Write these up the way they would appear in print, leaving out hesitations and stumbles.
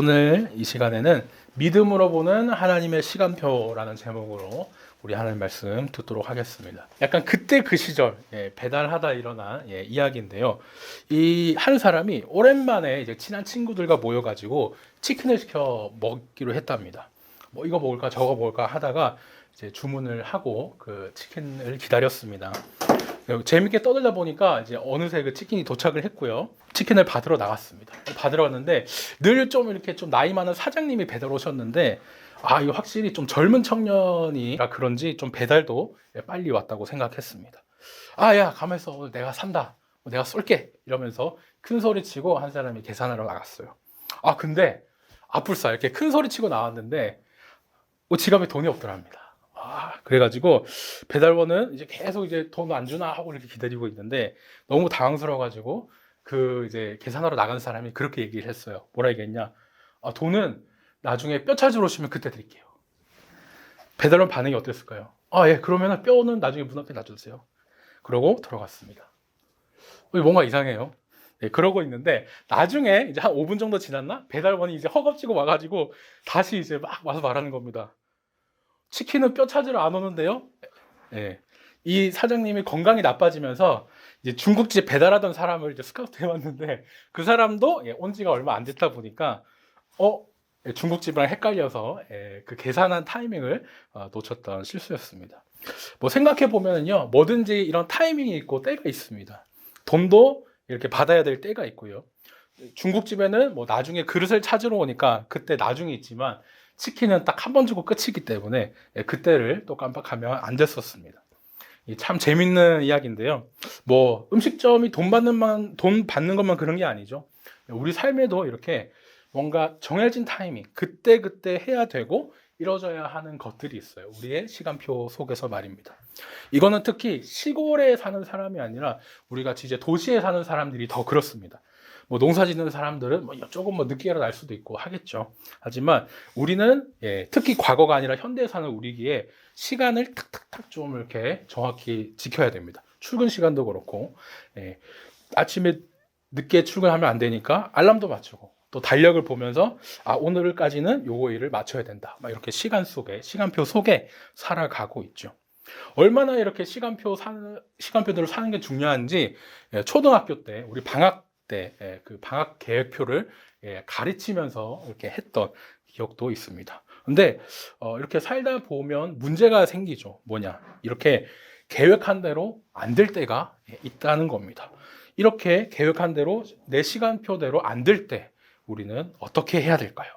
오늘 이 시간에는 믿음으로 보는 하나님의 시간표라는 제목으로 우리 하나님 말씀 듣도록 하겠습니다. 약간 그때 그 시절 배달하다 일어난 이야기인데요. 이 한 사람이 오랜만에 이제 친한 친구들과 모여가지고 치킨을 시켜 먹기로 했답니다. 뭐 이거 먹을까 저거 먹을까 하다가 이제 주문을 하고 그 치킨을 기다렸습니다. 재밌게 떠들다 보니까 이제 어느새 그 치킨이 도착을 했고요. 치킨을 받으러 나갔습니다. 받으러 갔는데 늘 좀 이렇게 좀 나이 많은 사장님이 배달 오셨는데 이거 확실히 좀 젊은 청년이라 그런지 좀 배달도 빨리 왔다고 생각했습니다. 야, 가면서 내가 산다. 내가 쏠게. 이러면서 큰 소리 치고 한 사람이 계산하러 나갔어요. 근데 앞불싸 이렇게 큰 소리 치고 나왔는데 지갑에 돈이 없더랍니다. 그래가지고 배달원은 이제 계속 이제 돈 안 주나 하고 이렇게 기다리고 있는데 너무 당황스러워가지고 그 이제 계산하러 나간 사람이 그렇게 얘기를 했어요. 뭐라 얘기했냐? 돈은 나중에 뼈 찾으러 오시면 그때 드릴게요. 배달원 반응이 어땠을까요? 예, 그러면은 뼈는 나중에 문 앞에 놔주세요. 그러고 들어갔습니다. 뭔가 이상해요. 네, 그러고 있는데 나중에 이제 한 5분 정도 지났나? 배달원이 이제 허겁지겁 와가지고 다시 이제 막 와서 말하는 겁니다. 치킨은 뼈 찾으러 안 오는데요? 예. 이 사장님이 건강이 나빠지면서 이제 중국집 배달하던 사람을 이제 스카우트 해왔는데 그 사람도 온 지가 얼마 안 됐다 보니까 중국집이랑 헷갈려서 그 계산한 타이밍을 놓쳤던 실수였습니다. 뭐 생각해 보면요, 뭐든지 이런 타이밍이 있고 때가 있습니다. 돈도 이렇게 받아야 될 때가 있고요. 중국집에는 뭐 나중에 그릇을 찾으러 오니까 그때 나중에 있지만 치킨은 딱 한 번 주고 끝이기 때문에 그때를 또 깜빡하면 안 됐었습니다. 참 재밌는 이야기인데요. 뭐 음식점이 돈 받는 것만 그런 게 아니죠. 우리 삶에도 이렇게 뭔가 정해진 타이밍, 그때 해야 되고 이루어져야 하는 것들이 있어요. 우리의 시간표 속에서 말입니다. 이거는 특히 시골에 사는 사람이 아니라 우리 같이 이제 도시에 사는 사람들이 더 그렇습니다. 뭐 농사 짓는 사람들은 조금 늦게 일어날 수도 있고 하겠죠. 하지만 우리는 특히 과거가 아니라 현대에 사는 우리기에 시간을 탁탁탁 좀 이렇게 정확히 지켜야 됩니다. 출근 시간도 그렇고 아침에 늦게 출근하면 안 되니까 알람도 맞추고 또 달력을 보면서 오늘까지는 요거 일을 맞춰야 된다. 막 이렇게 시간표 속에 살아가고 있죠. 얼마나 이렇게 시간표대로 사는 게 중요한지 초등학교 때 우리 방학 때 그 방학 계획표를 가르치면서 이렇게 했던 기억도 있습니다. 근데 이렇게 살다 보면 문제가 생기죠. 뭐냐? 이렇게 계획한 대로 안 될 때가 있다는 겁니다. 이렇게 계획한 대로 내 시간표대로 안 될 때 우리는 어떻게 해야 될까요?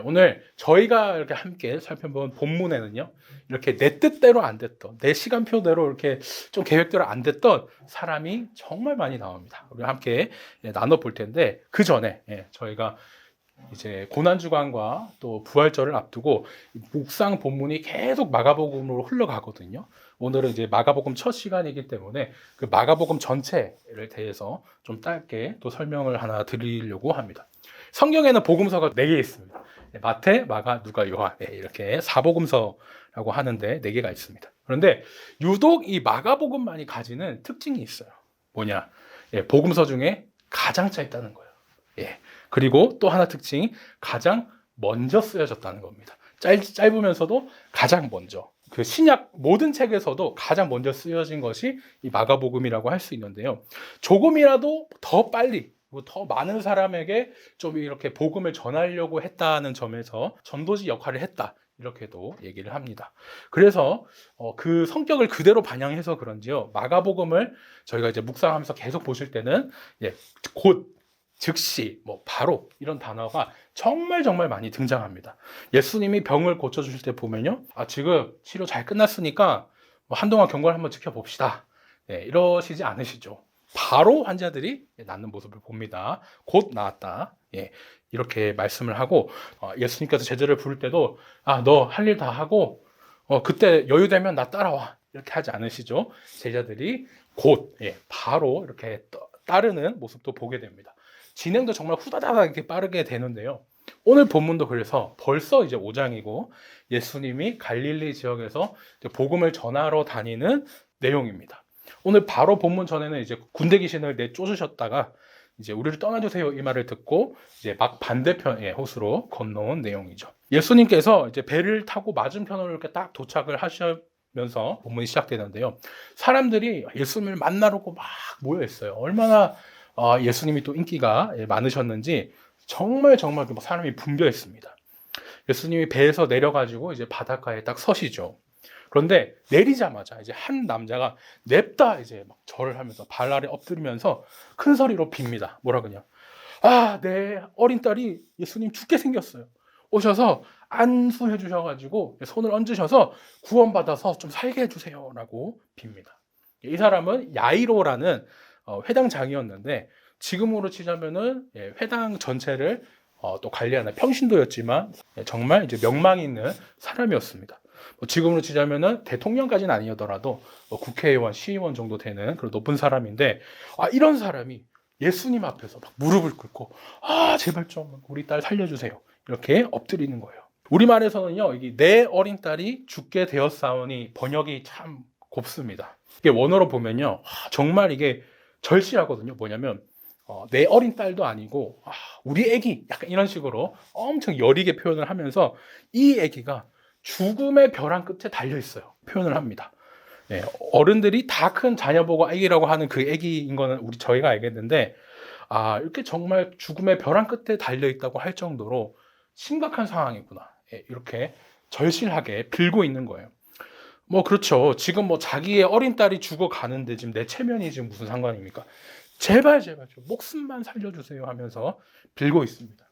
오늘 저희가 이렇게 함께 살펴본 본문에는요, 이렇게 내 뜻대로 안 됐던, 내 시간표대로 이렇게 좀 계획대로 안 됐던 사람이 정말 많이 나옵니다. 우리 함께 나눠볼 텐데, 그 전에 저희가 이제 고난주간과 또 부활절을 앞두고 묵상 본문이 계속 마가복음으로 흘러가거든요. 오늘은 이제 마가복음 첫 시간이기 때문에 그 마가복음 전체를 대해서 좀 짧게 또 설명을 하나 드리려고 합니다. 성경에는 복음서가 4개 있습니다. 마태, 마가, 누가, 요한 이렇게 사복음서라고 하는데 4개가 있습니다. 그런데 유독 이 마가복음만이 가지는 특징이 있어요. 뭐냐? 복음서 중에 가장 짧다는 거예요. 그리고 또 하나 특징이 가장 먼저 쓰여졌다는 겁니다. 짧으면서도 가장 먼저. 그 신약 모든 책에서도 가장 먼저 쓰여진 것이 이 마가복음이라고 할 수 있는데요. 조금이라도 더 빨리, 더 많은 사람에게 좀 이렇게 복음을 전하려고 했다는 점에서 전도지 역할을 했다. 이렇게도 얘기를 합니다. 그래서 그 성격을 그대로 반영해서 그런지요. 마가복음을 저희가 이제 묵상하면서 계속 보실 때는 곧, 즉시, 바로 이런 단어가 정말 많이 등장합니다. 예수님이 병을 고쳐주실 때 보면요. 지금 치료 잘 끝났으니까 한동안 경과를 한번 지켜봅시다. 이러시지 않으시죠. 바로 환자들이 낫는 모습을 봅니다. 곧 나았다. 이렇게 말씀을 하고 예수님께서 제자를 부를 때도 너 할 일 다 하고 그때 여유되면 나 따라와. 이렇게 하지 않으시죠. 제자들이 곧 바로 이렇게 따르는 모습도 보게 됩니다. 진행도 정말 후다다닥 이렇게 빠르게 되는데요. 오늘 본문도 그래서 벌써 이제 5장이고 예수님이 갈릴리 지역에서 복음을 전하러 다니는 내용입니다. 오늘 바로 본문 전에는 이제 군대 귀신을 내쫓으셨다가 이제 우리를 떠나주세요 이 말을 듣고 이제 막 반대편의 호수로 건너온 내용이죠. 예수님께서 이제 배를 타고 맞은편으로 이렇게 딱 도착을 하시면서 본문이 시작되는데요. 사람들이 예수님을 만나려고 막 모여 있어요. 얼마나 예수님이 또 인기가 많으셨는지 정말 사람이 붐벼있습니다. 예수님이 배에서 내려가지고 이제 바닷가에 딱 서시죠. 그런데 내리자마자 이제 한 남자가 냅다 이제 막 절을 하면서 발 아래 엎드리면서 큰 소리로 빕니다. 뭐라 그냥 내 어린 딸이 예수님 죽게 생겼어요. 오셔서 안수해 주셔가지고 손을 얹으셔서 구원받아서 좀 살게 해주세요라고 빕니다. 이 사람은 야이로라는 회당장이었는데 지금으로 치자면은 회당 전체를 또 관리하는 평신도였지만 정말 이제 명망 있는 사람이었습니다. 지금으로 치자면은 대통령까지는 아니더라도 국회의원, 시의원 정도 되는 그런 높은 사람인데 이런 사람이 예수님 앞에서 막 무릎을 꿇고 제발 좀 우리 딸 살려주세요 이렇게 엎드리는 거예요. 우리말에서는요 이게 내 어린 딸이 죽게 되었사오니 번역이 참 곱습니다. 이게 원어로 보면요 정말 이게 절실하거든요. 뭐냐면 내 어린 딸도 아니고 우리 애기 약간 이런 식으로 엄청 여리게 표현을 하면서 이 애기가 죽음의 벼랑 끝에 달려 있어요. 표현을 합니다. 네, 어른들이 다 큰 자녀 보고 애기라고 하는 그 애기인 거는 저희가 알겠는데 이렇게 정말 죽음의 벼랑 끝에 달려 있다고 할 정도로 심각한 상황이구나. 이렇게 절실하게 빌고 있는 거예요. 그렇죠. 지금 자기의 어린 딸이 죽어가는데 지금 내 체면이 지금 무슨 상관입니까? 제발 좀 목숨만 살려주세요 하면서 빌고 있습니다.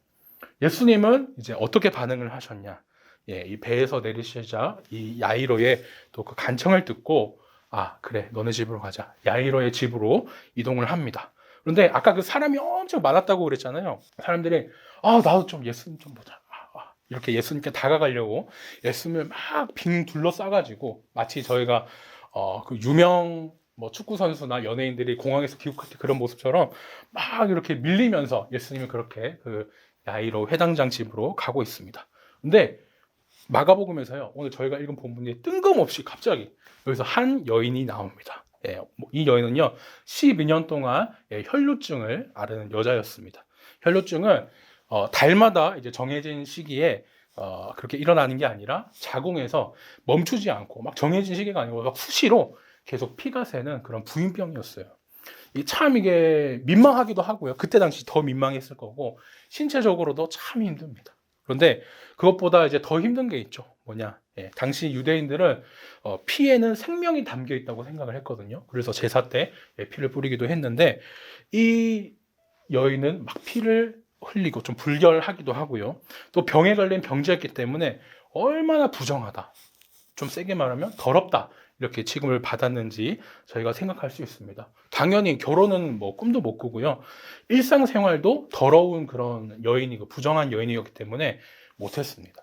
예수님은 이제 어떻게 반응을 하셨냐? 이 배에서 내리시자 이 야이로의 또 그 간청을 듣고 그래 너네 집으로 가자. 야이로의 집으로 이동을 합니다. 그런데 아까 그 사람이 엄청 많았다고 그랬잖아요. 사람들이 나도 좀 예수님 좀 보자. 이렇게 예수님께 다가가려고 예수님을 막 빙 둘러싸가지고 마치 저희가 그 유명 축구 선수나 연예인들이 공항에서 귀국할 때 그런 모습처럼 막 이렇게 밀리면서 예수님이 그렇게 그 야이로 회당장 집으로 가고 있습니다. 근데 마가복음에서요 오늘 저희가 읽은 본문에 뜬금없이 갑자기 여기서 한 여인이 나옵니다. 이 여인은요 12년 동안 혈루증을 앓는 여자였습니다. 혈루증은 달마다 이제 정해진 시기에 그렇게 일어나는 게 아니라 자궁에서 멈추지 않고 막 정해진 시기가 아니고 막 수시로 계속 피가 새는 그런 부인병이었어요. 참 이게 민망하기도 하고요. 그때 당시 더 민망했을 거고 신체적으로도 참 힘듭니다. 그런데 그것보다 이제 더 힘든 게 있죠. 뭐냐? 당시 유대인들은 피에는 생명이 담겨 있다고 생각을 했거든요. 그래서 제사 때 피를 뿌리기도 했는데 이 여인은 막 피를 흘리고 좀 불결하기도 하고요. 또 병에 걸린 병자였기 때문에 얼마나 부정하다. 좀 세게 말하면 더럽다. 이렇게 취급을 받았는지 저희가 생각할 수 있습니다. 당연히 결혼은 꿈도 못 꾸고요. 일상생활도 더러운 그런 여인이고 부정한 여인이었기 때문에 못했습니다.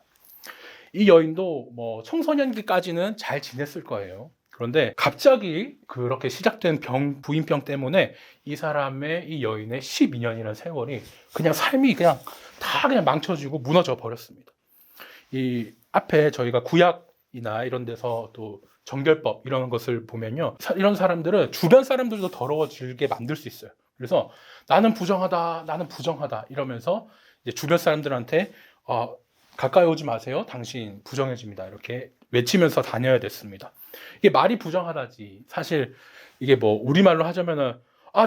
이 여인도 청소년기까지는 잘 지냈을 거예요. 그런데 갑자기 그렇게 시작된 부인병 때문에 이 여인의 12년이라는 세월이 그냥 삶이 그냥 다 그냥 망쳐지고 무너져 버렸습니다. 이 앞에 저희가 구약이나 이런 데서 또 정결법 이런 것을 보면요. 이런 사람들은 주변 사람들도 더러워지게 만들 수 있어요. 그래서 나는 부정하다 이러면서 이제 주변 사람들한테 가까이 오지 마세요. 당신 부정해집니다. 이렇게 외치면서 다녀야 됐습니다. 이게 말이 부정하다지. 사실 이게 우리말로 하자면은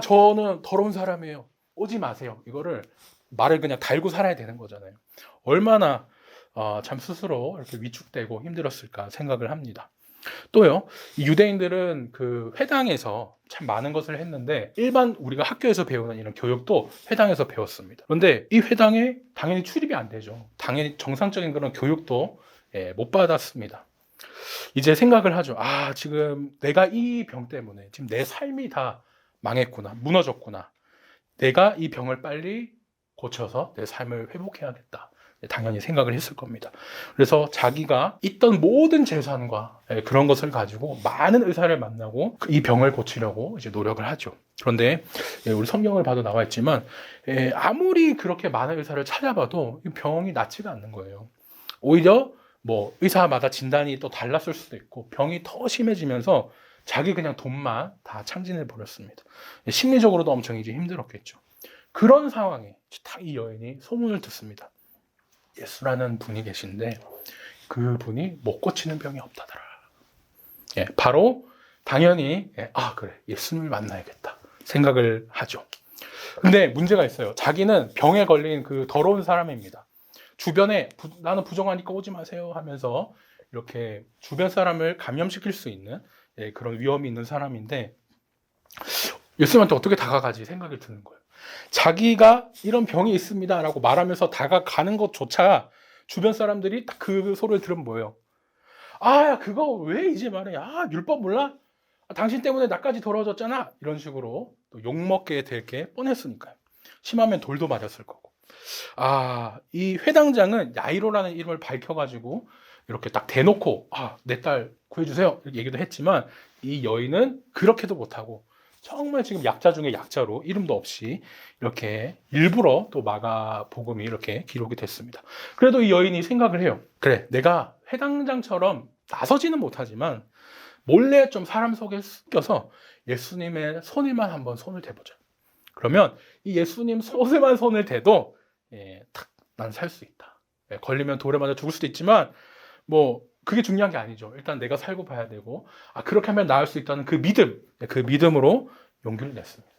저는 더러운 사람이에요. 오지 마세요. 이거를 말을 그냥 달고 살아야 되는 거잖아요. 얼마나 참 스스로 이렇게 위축되고 힘들었을까 생각을 합니다. 또요, 이 유대인들은 그 회당에서 참 많은 것을 했는데 일반 우리가 학교에서 배우는 이런 교육도 회당에서 배웠습니다. 그런데 이 회당에 당연히 출입이 안 되죠. 당연히 정상적인 그런 교육도 못 받았습니다. 이제 생각을 하죠. 지금 내가 이 병 때문에 지금 내 삶이 다 망했구나, 무너졌구나. 내가 이 병을 빨리 고쳐서 내 삶을 회복해야겠다. 당연히 생각을 했을 겁니다. 그래서 자기가 있던 모든 재산과 그런 것을 가지고 많은 의사를 만나고 이 병을 고치려고 이제 노력을 하죠. 그런데 우리 성경을 봐도 나와 있지만 아무리 그렇게 많은 의사를 찾아봐도 이 병이 낫지가 않는 거예요. 오히려 의사마다 진단이 또 달랐을 수도 있고 병이 더 심해지면서 자기 그냥 돈만 다 창진해 버렸습니다. 심리적으로도 엄청 이제 힘들었겠죠. 그런 상황에 딱 이 여인이 소문을 듣습니다. 예수라는 분이 계신데 그분이 못 고치는 병이 없다더라. 바로 당연히 그래, 예수님을 만나야겠다 생각을 하죠. 근데 문제가 있어요. 자기는 병에 걸린 그 더러운 사람입니다. 주변에 나는 부정하니까 오지 마세요 하면서 이렇게 주변 사람을 감염시킬 수 있는 그런 위험이 있는 사람인데 예수님한테 어떻게 다가가지 생각이 드는 거예요. 자기가 이런 병이 있습니다 라고 말하면서 다가가는 것조차 주변 사람들이 딱 그 소리를 들으면 뭐예요? 야, 그거 왜 이제 말해? 율법 몰라? 당신 때문에 나까지 더러워졌잖아. 이런 식으로 또 욕먹게 될 게 뻔했으니까요. 심하면 돌도 맞았을 거고. 이 회당장은 야이로라는 이름을 밝혀가지고 이렇게 딱 대놓고 내 딸 구해주세요 이렇게 얘기도 했지만 이 여인은 그렇게도 못하고 정말 지금 약자 중에 약자로 이름도 없이 이렇게 일부러 또 마가복음이 이렇게 기록이 됐습니다. 그래도 이 여인이 생각을 해요. 그래, 내가 회당장처럼 나서지는 못하지만 몰래 좀 사람 속에 숨겨서 예수님의 손에만 한번 손을 대보자. 그러면 이 예수님 손에만 손을 대도 난 살 수 있다. 걸리면 돌에 맞아 죽을 수도 있지만 뭐 그게 중요한 게 아니죠. 일단 내가 살고 봐야 되고 그렇게 하면 나을 수 있다는 그 믿음으로 용기를 냈습니다.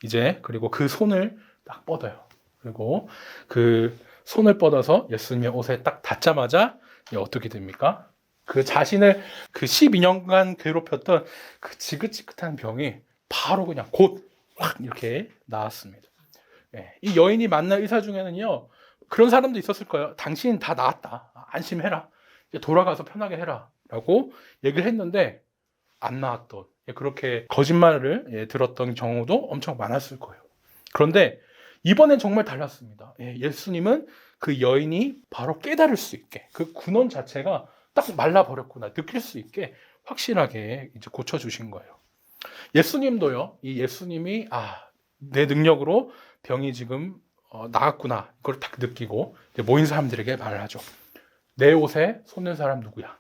이제 그리고 그 손을 딱 뻗어요. 그리고 그 손을 뻗어서 예수님의 옷에 딱 닿자마자 어떻게 됩니까? 그 자신을 그 12년간 괴롭혔던 그 지긋지긋한 병이 바로 그냥 곧 확 이렇게 나았습니다. 이 여인이 만난 의사 중에는요 그런 사람도 있었을 거예요. 당신 다 나았다. 안심해라. 이제 돌아가서 편하게 해라. 라고 얘기를 했는데 안 나았던 그렇게 거짓말을 들었던 경우도 엄청 많았을 거예요. 그런데 이번엔 정말 달랐습니다. 예수님은 그 여인이 바로 깨달을 수 있게 그 군원 자체가 딱 말라버렸구나 느낄 수 있게 확실하게 이제 고쳐주신 거예요. 예수님도요. 이 예수님이 내 능력으로 병이 지금 나았구나 이걸 딱 느끼고 모인 사람들에게 말을 하죠. 내 옷에 손댄 사람 누구야?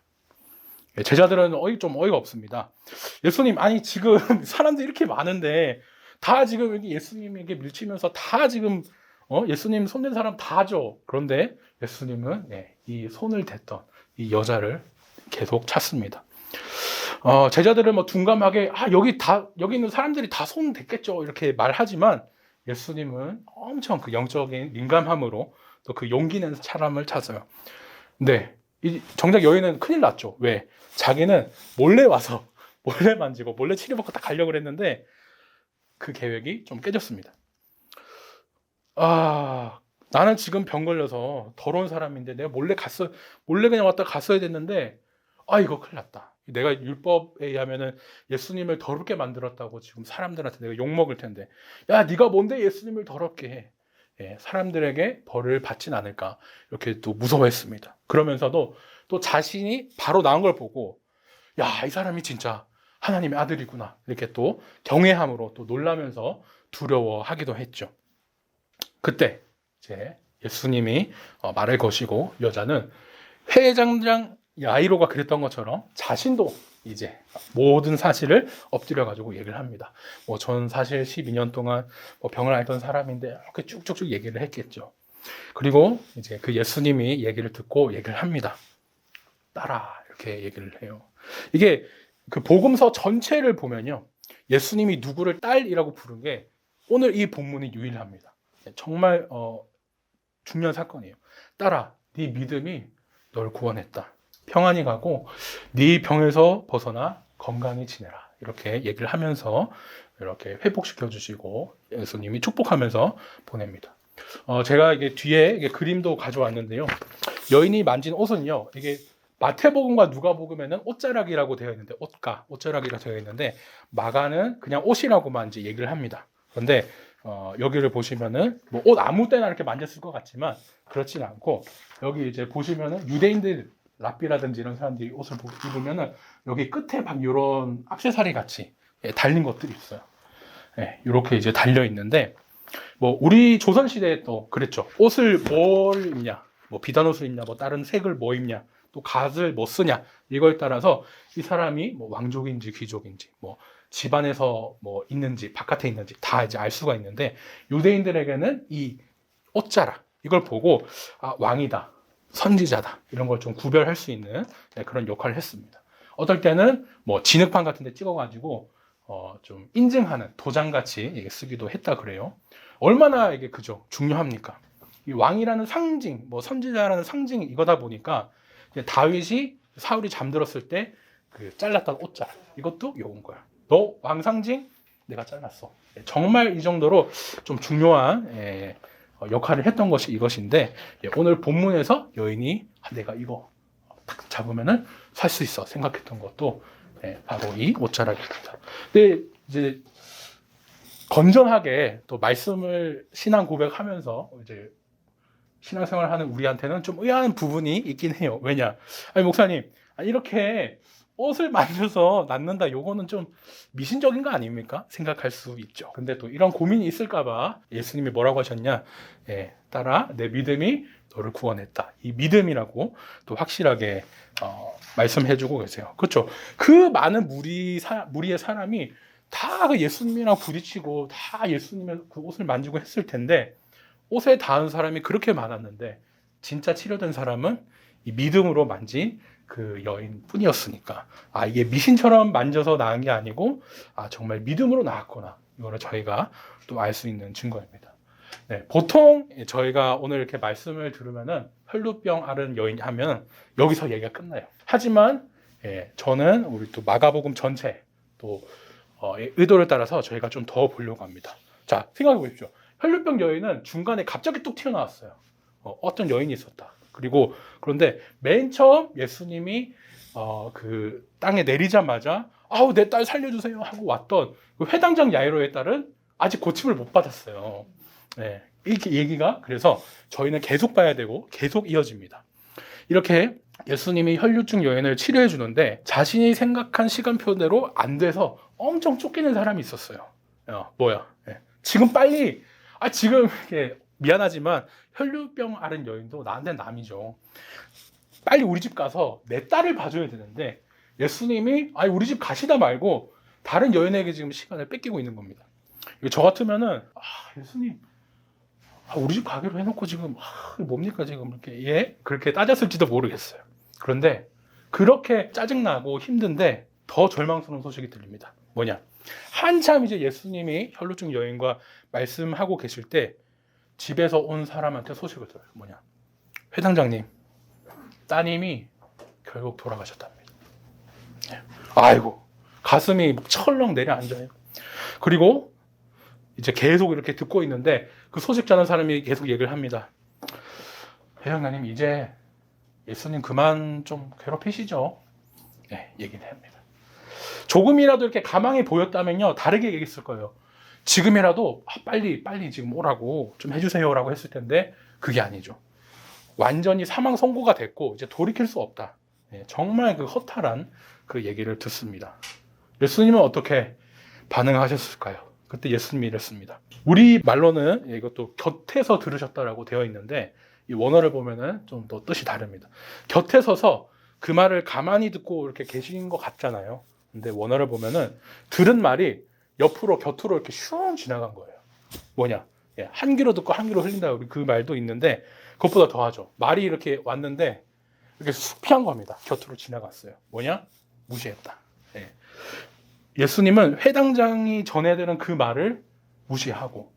제자들은 좀 어이가 없습니다. 예수님 아니 지금 사람들이 이렇게 많은데 다 지금 여기 예수님에게 밀치면서 다 지금 예수님 손댄 사람 다죠. 그런데 예수님은 이 손을 댔던 이 여자를 계속 찾습니다. 제자들은 뭐 둔감하게 여기 있는 사람들이 다 손 댔겠죠 이렇게 말하지만 예수님은 엄청 그 영적인 민감함으로 또 그 용기 낸 사람을 찾아요. 근데 정작 여인은 큰일 났죠. 왜? 자기는 몰래 와서 몰래 만지고 몰래 치료받고 딱 가려고 했는데 그 계획이 좀 깨졌습니다. 나는 지금 병 걸려서 더러운 사람인데 내가 몰래 그냥 왔다 갔어야 됐는데 이거 큰일 났다. 내가 율법에 의하면은 예수님을 더럽게 만들었다고 지금 사람들한테 내가 욕먹을 텐데 야 네가 뭔데 예수님을 더럽게 해. 사람들에게 벌을 받진 않을까 이렇게 또 무서워했습니다. 그러면서도 또 자신이 바로 나온 걸 보고 이 사람이 진짜 하나님의 아들이구나 이렇게 또 경외함으로 또 놀라면서 두려워하기도 했죠. 그때 이제 예수님이 말을 거시고 여자는 회장장 야이로가 그랬던 것처럼 자신도 이제 모든 사실을 엎드려 가지고 얘기를 합니다. 전 사실 12년 동안 병을 앓던 사람인데 이렇게 쭉쭉쭉 얘기를 했겠죠. 그리고 이제 그 예수님이 얘기를 듣고 얘기를 합니다. 따라 이렇게 얘기를 해요. 이게 그 복음서 전체를 보면요. 예수님이 누구를 딸이라고 부른 게 오늘 이 본문이 유일합니다. 정말 중요한 사건이에요. 딸아, 네 믿음이 널 구원했다. 평안히 가고 네 병에서 벗어나 건강히 지내라. 이렇게 얘기를 하면서 이렇게 회복시켜 주시고 예수님이 축복하면서 보냅니다. 제가 이게 뒤에 그림도 가져왔는데요. 여인이 만진 옷은요. 이게 마태복음과 누가복음에는 옷자락이라고 되어 있는데 옷자락이라고 되어 있는데 마가는 그냥 옷이라고만 이제 얘기를 합니다. 그런데 여기를 보시면은 옷 아무 때나 이렇게 만졌을 것 같지만 그렇지는 않고 여기 이제 보시면은 유대인들 랍비라든지 이런 사람들이 옷을 입으면은 여기 끝에 막 이런 액세서리 같이 달린 것들이 있어요. 이렇게 이제 달려 있는데 우리 조선 시대에 또 그랬죠. 옷을 뭘 입냐, 비단 옷을 입냐, 다른 색을 입냐, 또 갓을 쓰냐 이거에 따라서 이 사람이 왕족인지 귀족인지 집안에서 뭐 있는지 바깥에 있는지 다 이제 알 수가 있는데, 유대인들에게는 이 옷자락 이걸 보고 왕이다, 선지자다, 이런 걸 좀 구별할 수 있는 그런 역할을 했습니다. 어떨 때는 뭐 진흙판 같은 데 찍어가지고 좀 인증하는 도장같이 쓰기도 했다 그래요. 얼마나 이게 그죠? 중요합니까? 이 왕이라는 상징, 뭐 선지자라는 상징이 이거다 보니까 다윗이 사울이 잠들었을 때 그 잘랐던 옷자락, 이것도 요건 거야. 너 왕 상징? 내가 잘랐어. 정말 이 정도로 좀 중요한 역할을 했던 것이 이것인데, 오늘 본문에서 여인이 내가 이거 딱 잡으면은 살 수 있어 생각했던 것도 바로 이 옷자락입니다. 근데 이제 건전하게 또 말씀을 신앙 고백하면서 이제 신앙생활하는 우리한테는 좀 의아한 부분이 있긴 해요. 왜냐? 아니 목사님, 이렇게 옷을 만져서 낫는다, 요거는 좀 미신적인 거 아닙니까? 생각할 수 있죠. 근데 또 이런 고민이 있을까봐 예수님이 뭐라고 하셨냐? 따라 내 믿음이 너를 구원했다. 이 믿음이라고 또 확실하게 말씀해주고 계세요. 그렇죠? 그 많은 무리의 사람이 다 그 예수님이랑 부딪히고 다 예수님의 그 옷을 만지고 했을 텐데, 옷에 닿은 사람이 그렇게 많았는데 진짜 치료된 사람은 이 믿음으로 만진 그 여인뿐이었으니까, 이게 미신처럼 만져서 나은 게 아니고 정말 믿음으로 나았구나, 이거를 저희가 또 알 수 있는 증거입니다. 보통 저희가 오늘 이렇게 말씀을 들으면은 혈루병 앓은 여인 하면 여기서 얘기가 끝나요. 하지만 저는 우리 또 마가복음 전체 또 의도를 따라서 저희가 좀 더 보려고 합니다. 자, 생각해 보십시오. 혈루병 여인은 중간에 갑자기 뚝 튀어나왔어요. 어떤 여인이 있었다. 그리고 그런데 맨 처음 예수님이 그 땅에 내리자마자 내 딸 살려주세요 하고 왔던 그 회당장 야이로의 딸은 아직 고침을 못 받았어요. 이렇게 얘기가, 그래서 저희는 계속 봐야 되고 계속 이어집니다. 이렇게 예수님이 혈루증 여인을 치료해 주는데 자신이 생각한 시간표대로 안 돼서 엄청 쫓기는 사람이 있었어요. 뭐야? 지금 빨리, 지금 미안하지만 혈루병 앓은 여인도 나한테는 남이죠. 빨리 우리 집 가서 내 딸을 봐줘야 되는데 예수님이 우리 집 가시다 말고 다른 여인에게 지금 시간을 뺏기고 있는 겁니다. 저 같으면은 예수님 우리 집 가기로 해놓고 지금 뭡니까 지금 이렇게 그렇게 따졌을지도 모르겠어요. 그런데 그렇게 짜증나고 힘든데 더 절망스러운 소식이 들립니다. 뭐냐? 한참 이제 예수님이 혈루증 여인과 말씀하고 계실 때 집에서 온 사람한테 소식을 들어요. 뭐냐? 회당장님, 따님이 결국 돌아가셨답니다. 아이고, 가슴이 철렁 내려앉아요. 그리고 이제 계속 이렇게 듣고 있는데 그 소식 전한 사람이 계속 얘기를 합니다. 회장님, 이제 예수님 그만 좀 괴롭히시죠. 얘기를 합니다. 조금이라도 이렇게 가망이 보였다면요, 다르게 얘기했을 거예요. 지금이라도 빨리 지금 오라고 좀 해주세요라고 했을 텐데 그게 아니죠. 완전히 사망 선고가 됐고 이제 돌이킬 수 없다. 정말 그 허탈한 그 얘기를 듣습니다. 예수님은 어떻게 반응하셨을까요? 그때 예수님이 이랬습니다. 우리 말로는 이것도 곁에서 들으셨다라고 되어 있는데 이 원어를 보면은 좀 더 뜻이 다릅니다. 곁에 서서 그 말을 가만히 듣고 이렇게 계신 것 같잖아요. 근데 원어를 보면은 들은 말이 옆으로 곁으로 이렇게 슝 지나간 거예요. 뭐냐? 한 귀로 듣고 한 귀로 흘린다, 우리 그 말도 있는데 그것보다 더하죠. 말이 이렇게 왔는데 이렇게 쑥 피한 겁니다. 곁으로 지나갔어요. 뭐냐? 무시했다. 예수님은 회당장이 전해드는 그 말을 무시하고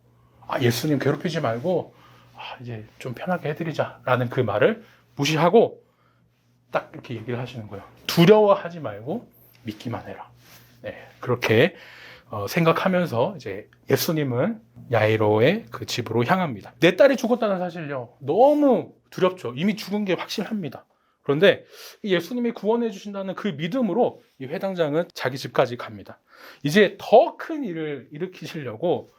예수님 괴롭히지 말고 이제 좀 편하게 해드리자라는 그 말을 무시하고 딱 이렇게 얘기를 하시는 거예요. 두려워하지 말고 믿기만 해라. 그렇게 생각하면서 이제 예수님은 야이로의 그 집으로 향합니다. 내 딸이 죽었다는 사실요, 너무 두렵죠. 이미 죽은 게 확실합니다. 그런데 예수님이 구원해 주신다는 그 믿음으로 이 회당장은 자기 집까지 갑니다. 이제 더 큰 일을 일으키시려고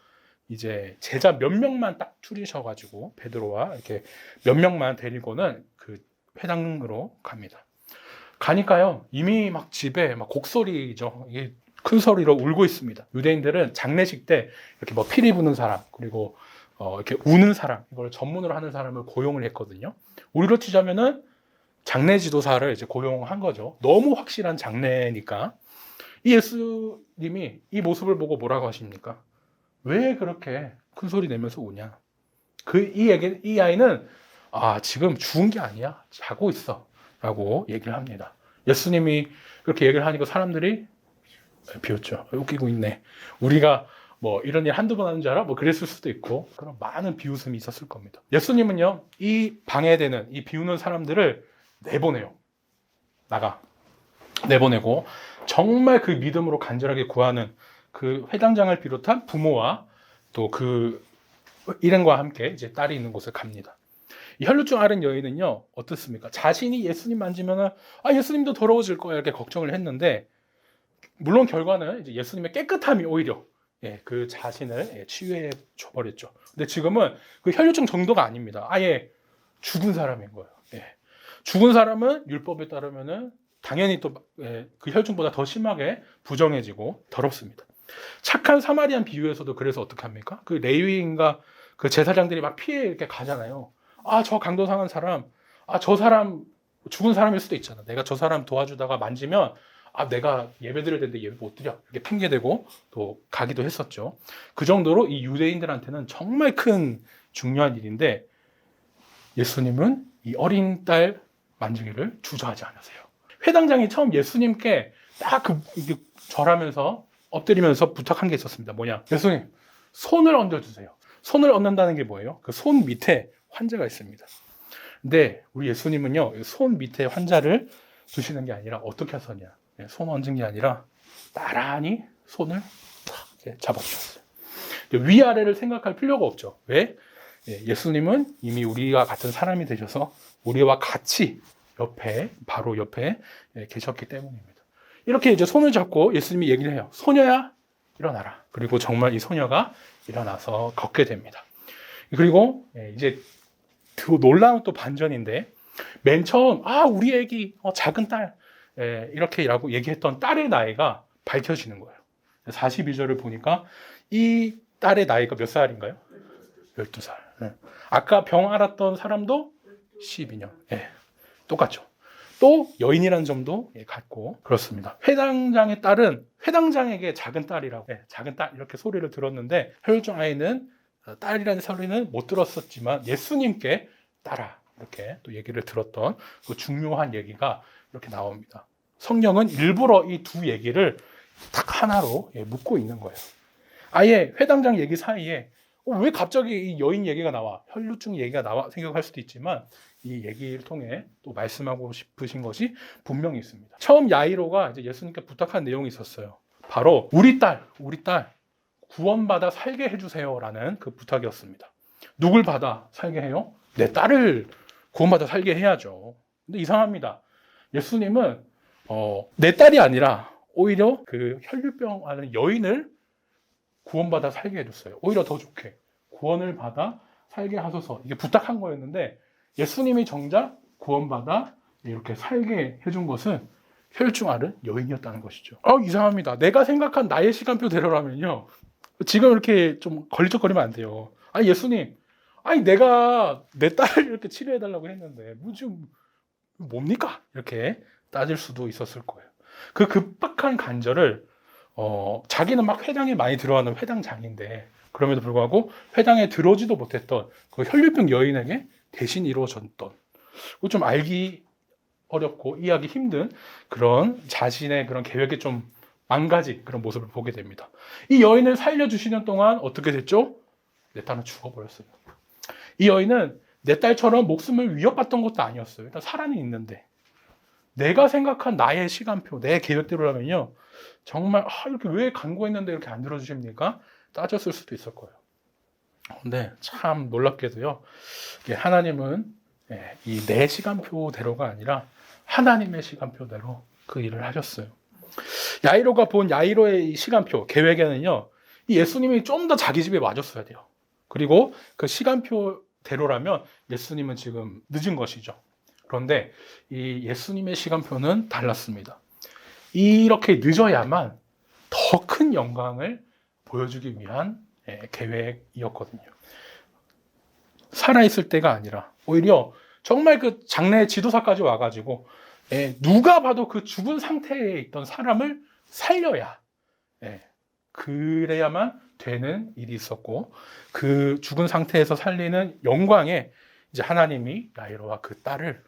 이제 제자 몇 명만 딱 추리셔가지고 베드로와 이렇게 몇 명만 데리고는 그 회당으로 갑니다. 가니까요, 이미 막 집에 막 곡소리죠. 이게 큰 소리로 울고 있습니다. 유대인들은 장례식 때 이렇게 뭐 피리 부는 사람, 그리고 이렇게 우는 사람, 이걸 전문으로 하는 사람을 고용을 했거든요. 우리로 치자면은 장례 지도사를 이제 고용한 거죠. 너무 확실한 장례니까. 이 예수님이 이 모습을 보고 뭐라고 하십니까? 왜 그렇게 큰 소리 내면서 우냐? 이 아이는 지금 죽은 게 아니야. 자고 있어. 라고 얘기를 합니다. 예수님이 그렇게 얘기를 하니까 사람들이 비웃죠. 웃기고 있네. 우리가 뭐 이런 일 한두 번 하는 줄 알아? 뭐 그랬을 수도 있고 그런 많은 비웃음이 있었을 겁니다. 예수님은요, 이 방해되는 이 비우는 사람들을 내보내요. 내보내고 정말 그 믿음으로 간절하게 구하는 그 회당장을 비롯한 부모와 또 그 일행과 함께 이제 딸이 있는 곳을 갑니다. 이 혈루증 앓은 여인은요, 어떻습니까? 자신이 예수님 만지면은 예수님도 더러워질 거야 이렇게 걱정을 했는데, 물론 결과는 이제 예수님의 깨끗함이 오히려 그 자신을 치유해 줘버렸죠. 근데 지금은 그 혈루증 정도가 아닙니다. 아예 죽은 사람인 거예요. 죽은 사람은 율법에 따르면은 당연히 또 그 혈증보다 더 심하게 부정해지고 더럽습니다. 착한 사마리안 비유에서도 그래서 어떻게 합니까? 그 레위인과 그 제사장들이 막 피해 이렇게 가잖아요. 저 강도 상한 사람, 저 사람 죽은 사람일 수도 있잖아. 내가 저 사람 도와주다가 만지면 내가 예배 드릴 텐데 예배 못 드려. 이렇게 핑계대고 또 가기도 했었죠. 그 정도로 이 유대인들한테는 정말 큰 중요한 일인데, 예수님은 이 어린 딸 만지기를 주저하지 않으세요. 회당장이 처음 예수님께 딱 절하면서 엎드리면서 부탁한 게 있었습니다. 뭐냐? 예수님, 손을 얹어주세요. 손을 얹는다는 게 뭐예요? 그 손 밑에 환자가 있습니다. 근데 우리 예수님은요, 손 밑에 환자를 두시는 게 아니라 어떻게 하셨냐? 손 얹은 게 아니라 나란히 손을 잡아주셨어요. 위아래를 생각할 필요가 없죠. 왜? 예수님은 이미 우리와 같은 사람이 되셔서 우리와 같이 바로 옆에 계셨기 때문입니다. 이렇게 이제 손을 잡고 예수님이 얘기를 해요. 소녀야, 일어나라. 그리고 정말 이 소녀가 일어나서 걷게 됩니다. 그리고 이제 그 놀라운 또 반전인데, 맨 처음 우리 애기 작은 딸 이렇게라고 얘기했던 딸의 나이가 밝혀지는 거예요. 42절을 보니까 이 딸의 나이가 몇 살인가요? 12살. 아까 병 앓았던 사람도 12년. 똑같죠. 또 여인이라는 점도 같고 그렇습니다. 회당장의 딸은 회당장에게 작은 딸이라고, 작은 딸 이렇게 소리를 들었는데, 혈루증 아이는 딸이라는 소리는 못 들었었지만 예수님께 딸아 이렇게 또 얘기를 들었던 그 중요한 얘기가 이렇게 나옵니다. 성령은 일부러 이 두 얘기를 딱 하나로 묶고 있는 거예요. 아예 회당장 얘기 사이에 왜 갑자기 이 여인 얘기가 나와, 혈루증 얘기가 나와 생각할 수도 있지만, 이 얘기를 통해 또 말씀하고 싶으신 것이 분명히 있습니다. 처음 야이로가 이제 예수님께 부탁한 내용이 있었어요. 바로 우리 딸 구원받아 살게 해주세요라는 그 부탁이었습니다. 누굴 받아 살게 해요? 내 딸을 구원받아 살게 해야죠. 근데 이상합니다. 예수님은 내 딸이 아니라 오히려 그 혈류병 앓는 여인을 구원받아 살게 해줬어요. 오히려 더 좋게 구원을 받아 살게 하소서, 이게 부탁한 거였는데, 예수님이 정작 구원받아 이렇게 살게 해준 것은 혈증 앓은 여인이었다는 것이죠. 이상합니다. 내가 생각한 나의 시간표대로라면요, 지금 이렇게 좀 걸리적거리면 안 돼요. 예수님, 내가 내 딸을 이렇게 치료해달라고 했는데 지금 뭡니까? 이렇게 따질 수도 있었을 거예요. 그 급박한 간절을 자기는 막 회당에 많이 들어가는 회당장인데, 그럼에도 불구하고 회당에 들어오지도 못했던 그 혈류병 여인에게 대신 이루어졌던, 좀 알기 어렵고 이해하기 힘든 그런 자신의 그런 계획에 좀 망가진 그런 모습을 보게 됩니다. 이 여인을 살려주시는 동안 어떻게 됐죠? 내 딸은 죽어버렸어요. 이 여인은 내 딸처럼 목숨을 위협받던 것도 아니었어요. 일단 살아는 있는데, 내가 생각한 나의 시간표, 내 계획대로라면요, 정말 이렇게 왜 간구했는데 이렇게 안 들어주십니까? 따졌을 수도 있을 거예요. 근데 참 놀랍게도요, 하나님은 이 내 시간표대로가 아니라 하나님의 시간표대로 그 일을 하셨어요. 야이로가 본 야이로의 시간표, 계획에는요, 이 예수님이 좀 더 자기 집에 와줬어야 돼요. 그리고 그 시간표대로라면 예수님은 지금 늦은 것이죠. 그런데 이 예수님의 시간표는 달랐습니다. 이렇게 늦어야만 더 큰 영광을 보여주기 위한 계획이었거든요. 살아있을 때가 아니라 오히려 정말 그 장례 지도사까지 와가지고 누가 봐도 그 죽은 상태에 있던 사람을 살려야, 예, 그래야만 되는 일이 있었고, 그 죽은 상태에서 살리는 영광에 이제 하나님이 야이로와 그 딸을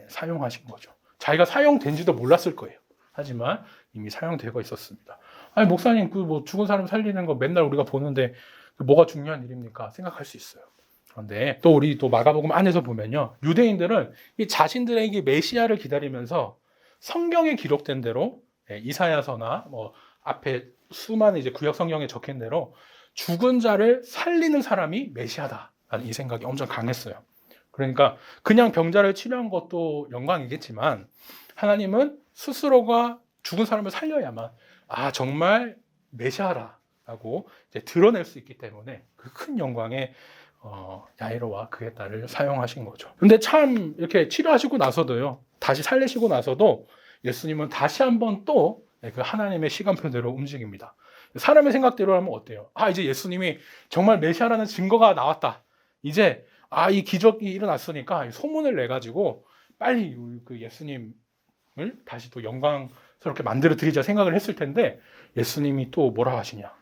사용하신 거죠. 자기가 사용된지도 몰랐을 거예요. 하지만 이미 사용되고 있었습니다. 아니, 목사님, 그 뭐 죽은 사람 살리는 거 맨날 우리가 보는데 뭐가 중요한 일입니까? 생각할 수 있어요. 그런데 또 우리 또 마가복음 안에서 보면요, 유대인들은 이 자신들에게 메시아를 기다리면서 성경에 기록된 대로, 이사야서나 뭐 앞에 수많은 이제 구약 성경에 적힌 대로 죽은 자를 살리는 사람이 메시아다라는 이 생각이 엄청 강했어요. 그러니까 그냥 병자를 치료한 것도 영광이겠지만 하나님은 스스로가 죽은 사람을 살려야만 정말 메시아라고 이제 드러낼 수 있기 때문에 그 큰 영광에 야이로와 그의 딸을 사용하신 거죠. 근데 참 이렇게 치료하시고 나서도요, 다시 살리시고 나서도 예수님은 다시 한번 또 그 하나님의 시간표대로 움직입니다. 사람의 생각대로 하면 어때요? 이제 예수님이 정말 메시아라는 증거가 나왔다. 이제 이 기적이 일어났으니까 소문을 내 가지고 빨리 그 예수님을 다시 또 영광스럽게 만들어 드리자 생각을 했을 텐데, 예수님이 또 뭐라 하시냐?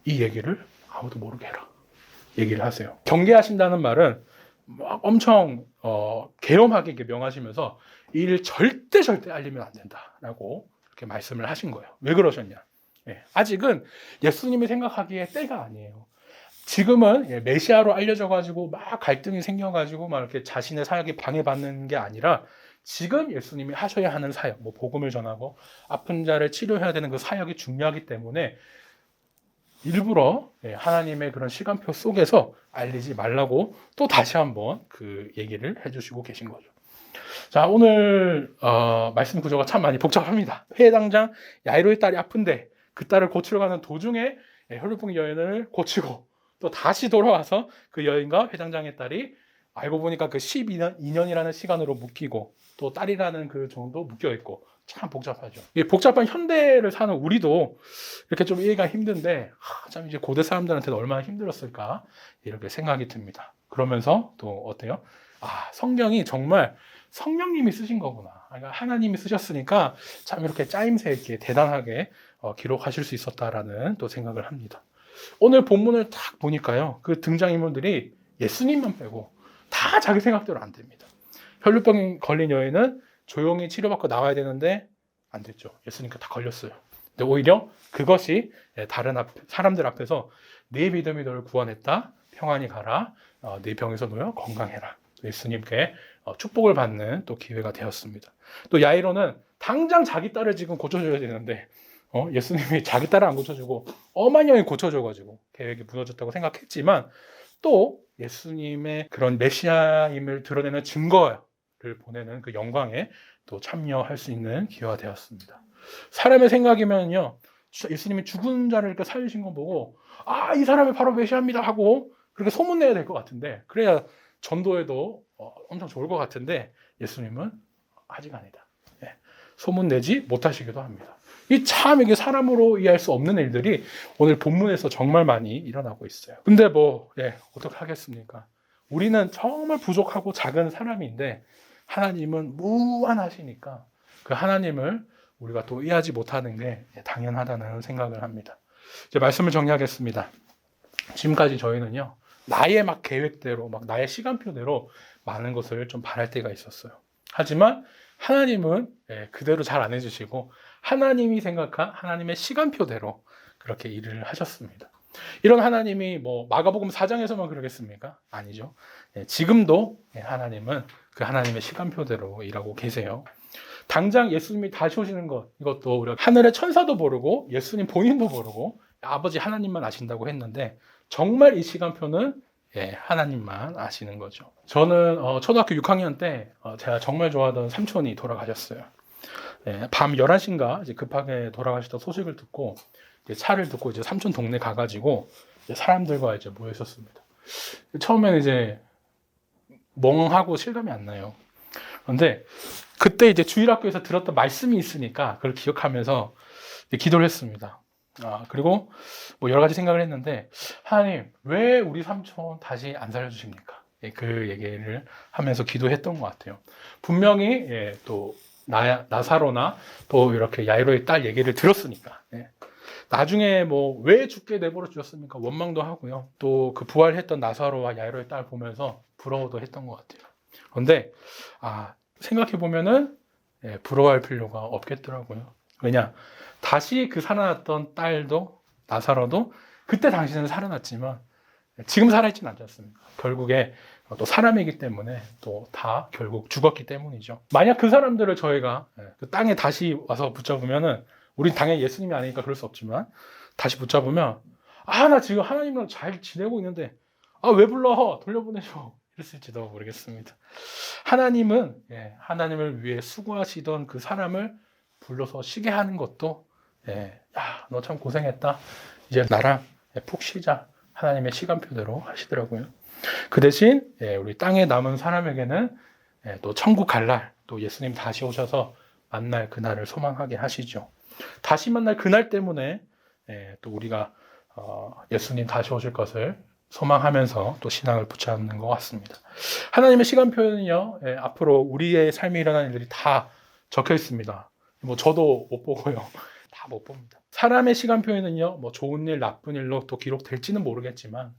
이 얘기를 아무도 모르게 해라. 얘기를 하세요. 경계하신다는 말은 막 엄청 계엄하게 명하시면서 이 일 절대 알리면 안 된다라고 이렇게 말씀을 하신 거예요. 왜 그러셨냐? 아직은 예수님이 생각하기에 때가 아니에요. 지금은 메시아로 알려져가지고 막 갈등이 생겨가지고 막 이렇게 자신의 사역이 방해받는 게 아니라, 지금 예수님이 하셔야 하는 사역, 뭐 복음을 전하고 아픈 자를 치료해야 되는 그 사역이 중요하기 때문에 일부러 하나님의 그런 시간표 속에서 알리지 말라고 또 다시 한번 그 얘기를 해주시고 계신 거죠. 자, 오늘 말씀 구조가 참 많이 복잡합니다. 회당장 야이로의 딸이 아픈데 그 딸을 고치러 가는 도중에 혈루병 여인을 고치고 또 다시 돌아와서 그 여인과 회당장의 딸이 알고 보니까 그 12년이라는 시간으로 묶이고 또 딸이라는 그 정도 묶여 있고, 참 복잡하죠. 이 복잡한 현대를 사는 우리도 이렇게 좀 이해가 힘든데 참 이제 고대 사람들한테는 얼마나 힘들었을까 이렇게 생각이 듭니다. 그러면서 또 어때요? 성경이 정말 성령님이 쓰신 거구나. 그러니까 하나님이 쓰셨으니까 참 이렇게 짜임새 있게 대단하게 기록하실 수 있었다라는 또 생각을 합니다. 오늘 본문을 딱 보니까요, 그 등장인물들이 예수님만 빼고 다 자기 생각대로 안 됩니다. 혈루병 걸린 여인은 조용히 치료받고 나와야 되는데 안 됐죠. 예수님께 다 걸렸어요. 근데 오히려 그것이 다른 사람들 앞에서 네 믿음이 너를 구원했다. 평안히 가라. 네 병에서 놓여 건강해라. 예수님께 축복을 받는 또 기회가 되었습니다. 또 야이로는 당장 자기 딸을 지금 고쳐줘야 되는데 예수님이 자기 딸을 안 고쳐주고 어마냥이 고쳐줘가지고 계획이 무너졌다고 생각했지만, 또 예수님의 그런 메시아임을 드러내는 증거를 보내는 그 영광에 또 참여할 수 있는 기회가 되었습니다. 사람의 생각이면요, 예수님이 죽은 자를 이렇게 살리신 거 보고 이 사람이 바로 메시아입니다 하고 그렇게 소문내야 될 것 같은데, 그래야 전도에도 엄청 좋을 것 같은데 예수님은 아직 아니다. 소문내지 못하시기도 합니다. 이게 사람으로 이해할 수 없는 일들이 오늘 본문에서 정말 많이 일어나고 있어요. 근데 어떻게 하겠습니까? 우리는 정말 부족하고 작은 사람인데 하나님은 무한하시니까 그 하나님을 우리가 또 이해하지 못하는 게 당연하다는 생각을 합니다. 이제 말씀을 정리하겠습니다. 지금까지 저희는요, 나의 막 계획대로, 막 나의 시간표대로 많은 것을 좀 바랄 때가 있었어요. 하지만 하나님은 그대로 잘 안 해주시고 하나님이 생각한 하나님의 시간표대로 그렇게 일을 하셨습니다. 이런 하나님이 뭐 마가복음 4장에서만 그러겠습니까? 아니죠. 지금도 하나님은 그 하나님의 시간표대로 일하고 계세요. 당장 예수님이 다시 오시는 것, 이것도 우리가 하늘의 천사도 모르고 예수님 본인도 모르고 아버지 하나님만 아신다고 했는데, 정말 이 시간표는 하나님만 아시는 거죠. 저는 초등학교 6학년 때 제가 정말 좋아하던 삼촌이 돌아가셨어요. 밤 11시인가 이제 급하게 돌아가시다 소식을 듣고 차를 듣고 이제 삼촌 동네 가가지고 이제 사람들과 이제 모여 있었습니다. 처음에는 이제 멍하고 실감이 안 나요. 그런데 그때 이제 주일학교에서 들었던 말씀이 있으니까 그걸 기억하면서 기도를 했습니다. 그리고 뭐 여러 가지 생각을 했는데, 하나님, 왜 우리 삼촌 다시 안 살려주십니까? 그 얘기를 하면서 기도했던 것 같아요. 분명히 또 나사로나 또 이렇게 야이로의 딸 얘기를 들었으니까 나중에 뭐 왜 죽게 내버려 주셨습니까? 원망도 하고요. 또 그 부활했던 나사로와 야이로의 딸 보면서 부러워도 했던 것 같아요. 그런데 생각해 보면은 부러워할 필요가 없겠더라고요. 왜냐? 다시 그 살아났던 딸도 나사로도 그때 당시는 살아났지만 지금 살아있진 않지 않습니까? 결국에 또 사람이기 때문에 또 다 결국 죽었기 때문이죠. 만약 그 사람들을 저희가 그 땅에 다시 와서 붙잡으면은 우린 당연히 예수님이 아니니까 그럴 수 없지만 다시 붙잡으면 나 지금 하나님이랑 잘 지내고 있는데 왜 불러? 돌려보내줘. 이랬을지도 모르겠습니다. 하나님은 하나님을 위해 수고하시던 그 사람을 불러서 쉬게 하는 것도 너 참 고생했다. 이제 나랑 푹 쉬자. 하나님의 시간표대로 하시더라고요. 그 대신 우리 땅에 남은 사람에게는 또 천국 갈 날, 또 예수님 다시 오셔서 만날 그날을 소망하게 하시죠. 다시 만날 그날 때문에 또 우리가 예수님 다시 오실 것을 소망하면서 또 신앙을 붙잡는 것 같습니다. 하나님의 시간표는요, 앞으로 우리의 삶에 일어나는 일들이 다 적혀 있습니다. 뭐 저도 못 보고요. 다 못 봅니다. 사람의 시간표에는요, 뭐 좋은 일, 나쁜 일로 또 기록될지는 모르겠지만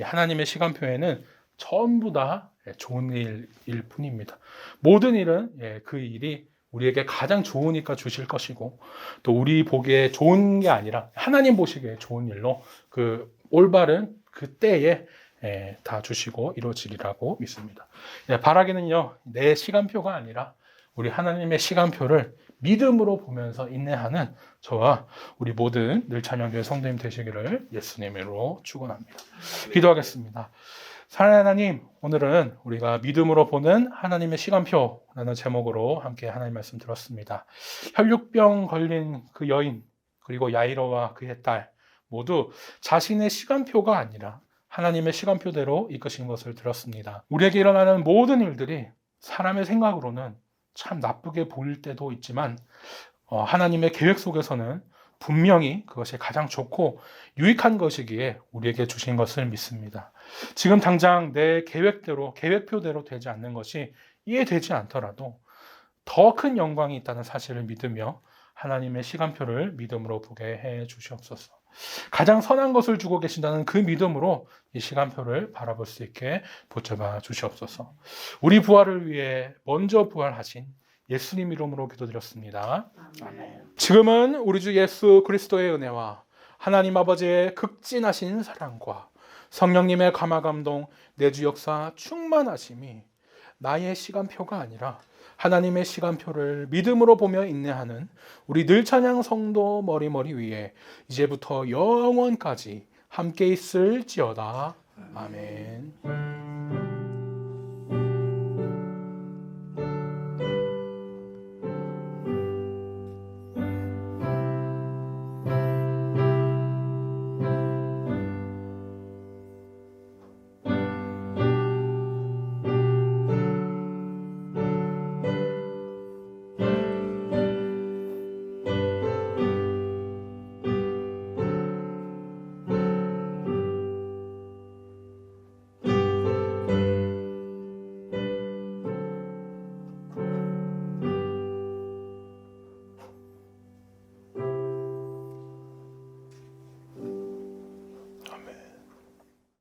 하나님의 시간표에는 전부 다 좋은 일일 뿐입니다. 모든 일은 그 일이 우리에게 가장 좋으니까 주실 것이고 또 우리 보기에 좋은 게 아니라 하나님 보시기에 좋은 일로 그 올바른 그때에 다 주시고 이루어지리라고 믿습니다. 바라기는요, 내 시간표가 아니라 우리 하나님의 시간표를 믿음으로 보면서 인내하는 저와 우리 모든 늘찬양교회 성도님 되시기를 예수님으로 축원합니다. 기도하겠습니다. 사랑하는 하나님, 오늘은 우리가 믿음으로 보는 하나님의 시간표라는 제목으로 함께 하나님 말씀 들었습니다. 혈육병 걸린 그 여인 그리고 야이로와 그의 딸 모두 자신의 시간표가 아니라 하나님의 시간표대로 이끄신 것을 들었습니다. 우리에게 일어나는 모든 일들이 사람의 생각으로는 참 나쁘게 보일 때도 있지만 하나님의 계획 속에서는 분명히 그것이 가장 좋고 유익한 것이기에 우리에게 주신 것을 믿습니다. 지금 당장 내 계획표대로 되지 않는 것이 이해되지 않더라도 더 큰 영광이 있다는 사실을 믿으며 하나님의 시간표를 믿음으로 보게 해 주시옵소서. 가장 선한 것을 주고 계신다는 그 믿음으로 이 시간표를 바라볼 수 있게 붙잡아 주시옵소서. 우리 부활을 위해 먼저 부활하신 예수님 이름으로 기도드렸습니다. 아멘. 지금은 우리 주 예수 그리스도의 은혜와 하나님 아버지의 극진하신 사랑과 성령님의 감화감동, 내주 역사 충만하심이 나의 시간표가 아니라 하나님의 시간표를 믿음으로 보며 인내하는 우리 늘찬양 성도 머리머리 위에 이제부터 영원까지 함께 있을지어다. 아멘.